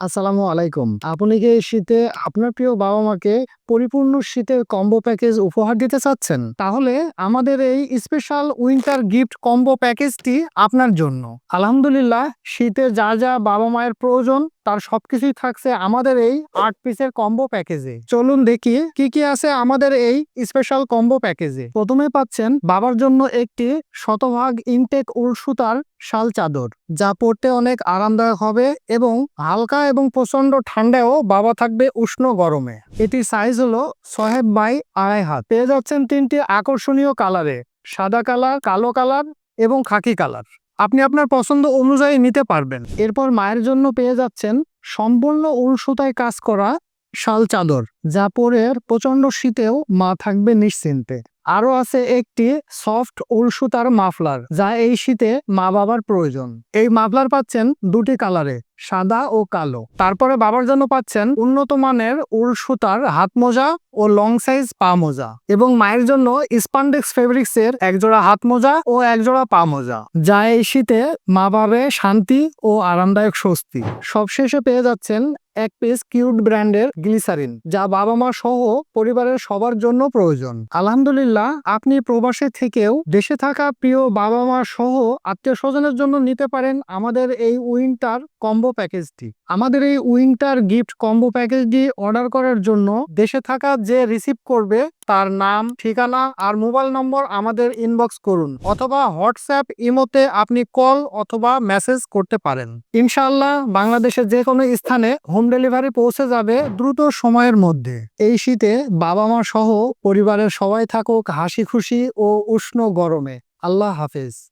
আসসালামু আলাইকুম। আপনি কি এই শীতে আপনার প্রিয় বাবা-মাকে পরিপূর্ণ শীতের কম্বো প্যাকেজ উপহার দিতে চাচ্ছেন? তাহলে আমাদের এই স্পেশাল উইন্টার গিফট কম্বো প্যাকেজটি আপনার জন্য। আলহামদুলিল্লাহ, শীতে যা বাবা-মায়ের প্রয়োজন তার সবকিছুই থাকছে আমাদের এই ৮ পিসের কম্বো প্যাকেজে। চলুন দেখি কি আছে আমাদের এই স্পেশাল কম্বো প্যাকেজে। প্রথমে পাচ্ছেন বাবার জন্য একটি শতভাগ ইনটেক উল সুতার শাল চাদর, যা পরতে অনেক আরামদায়ক হবে এবং হালকা এবং প্রচন্ড ঠান্ডায়ও বাবা থাকবে উষ্ণ গরমে। এটির সাইজ হলো ৬ বাই ২.৫ হাত। পেয়ে যাচ্ছেন ৩টি আকর্ষণীয় কালারে: সাদা কালার, কালো কালার এবং খাকি কালার। আপনি আপনার পছন্দ অনুযায়ী নিতে পারবেন। এরপর মায়ের জন্য পেয়ে যাচ্ছেন সম্পূর্ণ উল সুতায় কাজ করা শাল চাদর, যা পরে প্রচন্ড শীতেও মা থাকবে নিশ্চিন্তে। আরো আছে একটি সফট উল সুতার মাফলার, যা এই শীতে মা বাবার প্রয়োজন। এই মাফলার পাচ্ছেন দুটি কালারে, সাদা ও কালো। তারপরে বাবার জন্য পাচ্ছেন উন্নত মানের উল সুতার হাত মোজা ও লং সাইজ পা মোজা, এবং মায়ের জন্য স্পান্ডেক্স ফেব্রিক্স এর একজোড়া হাত মোজা ও একজোড়া পা মোজা, যা এই শীতে মা পাবে শান্তি ও আরামদায়ক স্বস্তি। সবশেষে পেয়ে যাচ্ছেন ১ পিস কিউট ব্র্যান্ডের গ্লিসারিন, যা বাবা মা সহ পরিবারের সবার জন্য প্রয়োজন। আলহামদুলিল্লাহ, আপনি প্রবাসে থেকেও দেশে থাকা প্রিয় বাবা মা সহ আত্মীয় স্বজনের জন্য নিতে পারেন আমাদের এই উইন্টার কম্বো প্যাকেজটি। আমাদের এই উইন্টার গিফট কম্বো প্যাকেজটি অর্ডার করার জন্য দেশে থাকা যে রিসিভ করবে তার নাম, ঠিকানা আর মোবাইল নম্বর আমাদের ইনবক্স করুন, অথবা হোয়াটসঅ্যাপ, ইমোতে আপনি কল অথবা মেসেজ করতে পারেন। ইনশাআল্লাহ বাংলাদেশের যে কোনো স্থানে হোম ডেলিভারি পৌঁছে যাবে দ্রুত সময়ের মধ্যে। এই শীতে বাবা মা সহ পরিবারের সবাই থাকুক হাসি খুশি ও উষ্ণ গরমে। আল্লাহ হাফেজ।